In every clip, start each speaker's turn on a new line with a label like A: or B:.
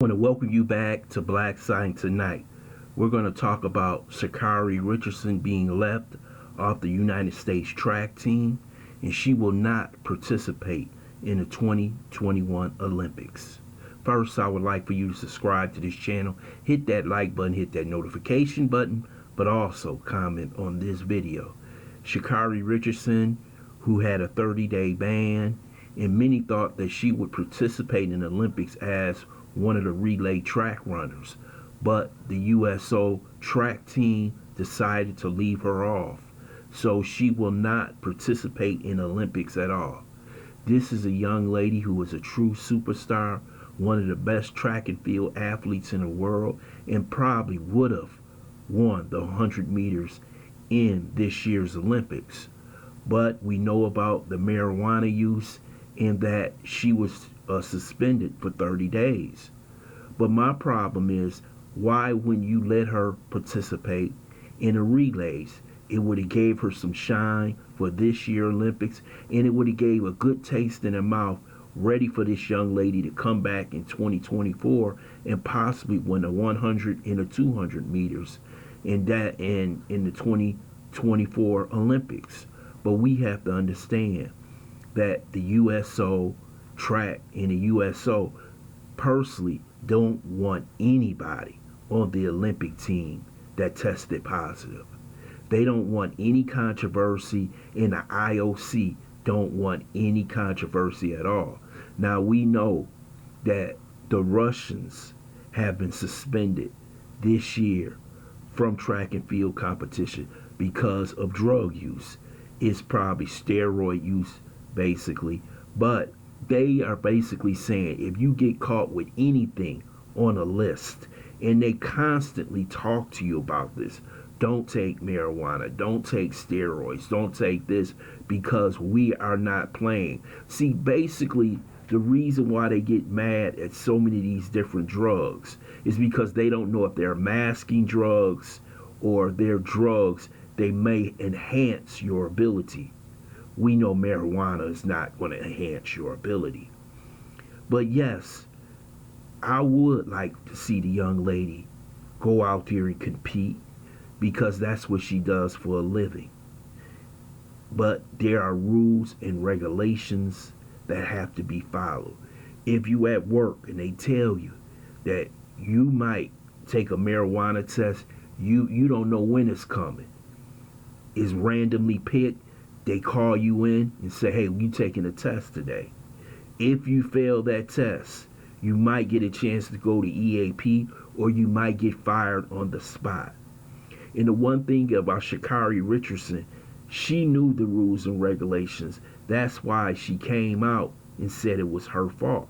A: I want to welcome you back to BLACKSITE tonight. We're going to talk about Sha'Carri Richardson being left off the United States track team, and she will not participate in the 2021 Olympics. First, I would like for you to subscribe to this channel, hit that like button, hit that notification button, but also comment on this video. Sha'Carri Richardson, who had a 30-day ban, and many thought that she would participate in the Olympics as one of the relay track runners, but the USO track team decided to leave her off, so she will not participate in the Olympics at all. This is a young lady who is a true superstar, one of the best track and field athletes in the world, and probably would have won the 100 meters in this year's Olympics. But we know about the marijuana use and that she was suspended for 30 days. But my problem is, why when you let her participate in the relays? It would have gave her some shine for this year Olympics, and it would have gave a good taste in her mouth, ready for this young lady to come back in 2024 and possibly win the 100 and the 200 meters in the 2024 Olympics. But we have to understand that the USO track and the USO personally don't want anybody on the Olympic team that tested positive. They don't want any controversy, and the IOC don't want any controversy at all. Now we know that the Russians have been suspended this year from track and field competition because of drug use. It's probably steroid use, basically, but they are basically saying if you get caught with anything on a list, and they constantly talk to you about this, don't take marijuana, don't take steroids, don't take this, because we are not playing. See, basically, the reason why they get mad at so many of these different drugs is because they don't know if they're masking drugs or they're drugs. They may enhance your ability. We know marijuana is not going to enhance your ability. But yes, I would like to see the young lady go out there and compete, because that's what she does for a living. But there are rules and regulations that have to be followed. If you at work and they tell you that you might take a marijuana test, you don't know when it's coming. It's randomly picked. They call you in and say, hey, you taking a test today. If you fail that test, you might get a chance to go to EAP, or you might get fired on the spot. And the one thing about Sha'Carri Richardson, she knew the rules and regulations. That's why she came out and said it was her fault.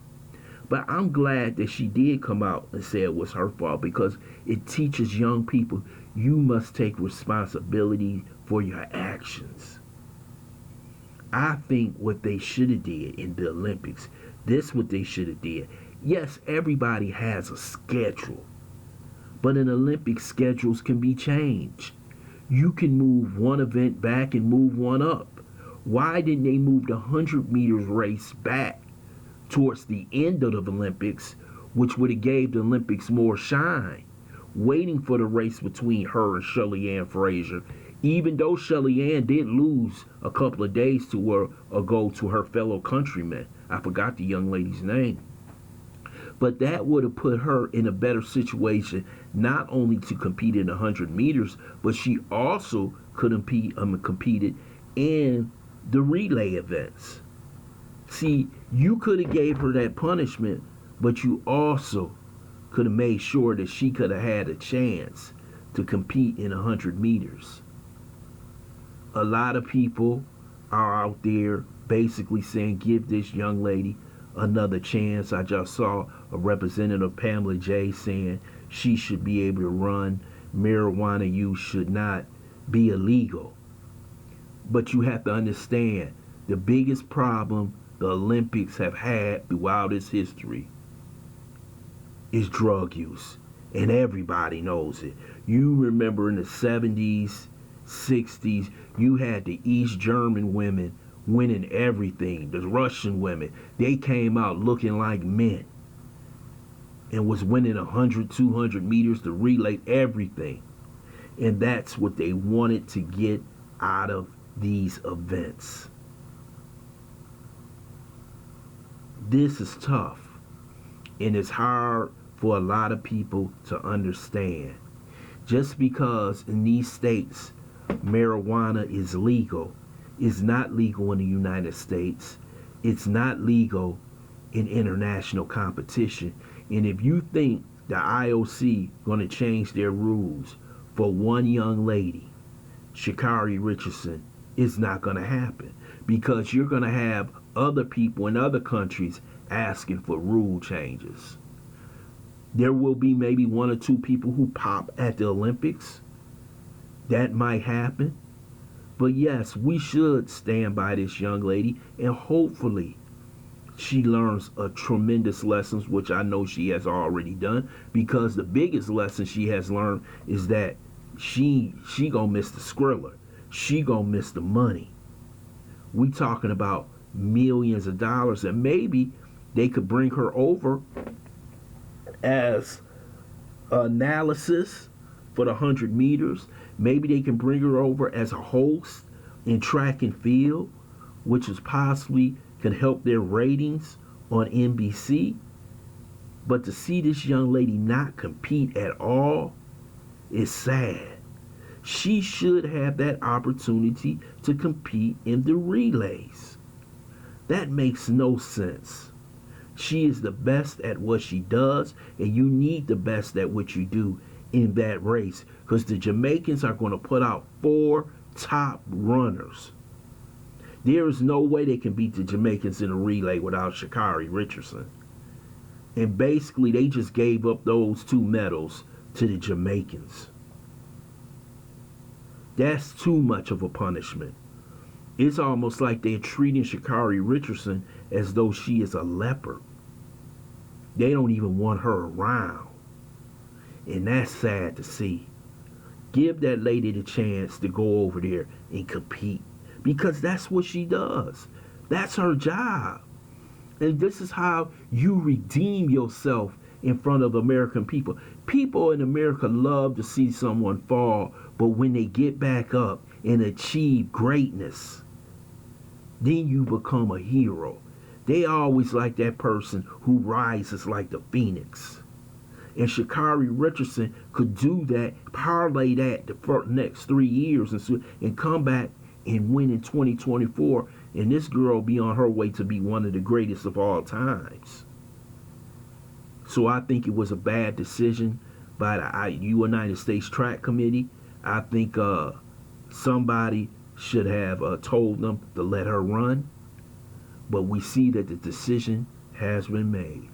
A: But I'm glad that she did come out and say it was her fault, because it teaches young people you must take responsibility for your actions. I think what they should have did in the Olympics, this what they should have did. Yes, everybody has a schedule, but an Olympic schedules can be changed. You can move one event back and move one up. Why didn't they move the 100 meters race back towards the end of the Olympics, which would have gave the Olympics more shine, waiting for the race between her and Shelly-Ann Fraser, even though Shelly-Ann did lose a couple of days to her ago to her fellow countrymen. I forgot the young lady's name. But that would have put her in a better situation, not only to compete in the 100 meters, but she also could have competed in the relay events. See, you could have gave her that punishment, but you also could have made sure that she could have had a chance to compete in 100 meters. A lot of people are out there basically saying, give this young lady another chance. I just saw a representative, Pamela J., saying she should be able to run. Marijuana use should not be illegal. But you have to understand, the biggest problem the Olympics have had throughout its history is drug use. And everybody knows it. You remember in the 70s, 60s, you had the East German women winning everything. The Russian women, they came out looking like men. and was winning 100, 200 meters, the relay, everything. And that's what they wanted to get out of these events. This is tough, and it's hard for a lot of people to understand. Just because in these states marijuana is legal, it's not legal in the United States. It's not legal in international competition. And if you think the IOC going to change their rules for one young lady, Sha'Carri Richardson, it's not going to happen, because you're going to have other people in other countries asking for rule changes. There will be maybe one or two people who pop at the Olympics. That might happen. But yes, we should stand by this young lady, and hopefully she learns a tremendous lessons, which I know she has already done, because the biggest lesson she has learned is that she gonna miss the Skriller. She gonna miss the money. We talking about millions of dollars, and maybe they could bring her over as analysis for the 100 meters. Maybe they can bring her over as a host in track and field, which is possibly can help their ratings on NBC. But to see this young lady not compete at all is sad. She should have that opportunity to compete in the relays. That makes no sense. She is the best at what she does, and you need the best at what you do in that race, because the Jamaicans are going to put out 4 top runners. There is no way they can beat the Jamaicans in a relay without Sha'Carri Richardson. And basically, they just gave up those 2 medals to the Jamaicans. That's too much of a punishment. It's almost like they're treating Sha'Carri Richardson as though she is a leopard. They don't even want her around. And that's sad to see. Give that lady the chance to go over there and compete, because that's what she does. That's her job. And this is how you redeem yourself in front of American people. People in America love to see someone fall, but when they get back up and achieve greatness, then you become a hero. They always like that person who rises like the phoenix. And Sha'Carri Richardson could do that, parlay that the next 3 years and come back and win in 2024. And this girl be on her way to be one of the greatest of all times. So I think it was a bad decision by the United States Track Committee. I think somebody should have told them to let her run. But we see that the decision has been made.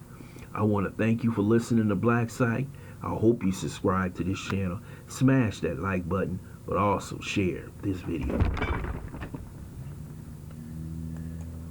A: I want to thank you for listening to BLACKSITE. I hope you subscribe to this channel. Smash that like button, but also share this video.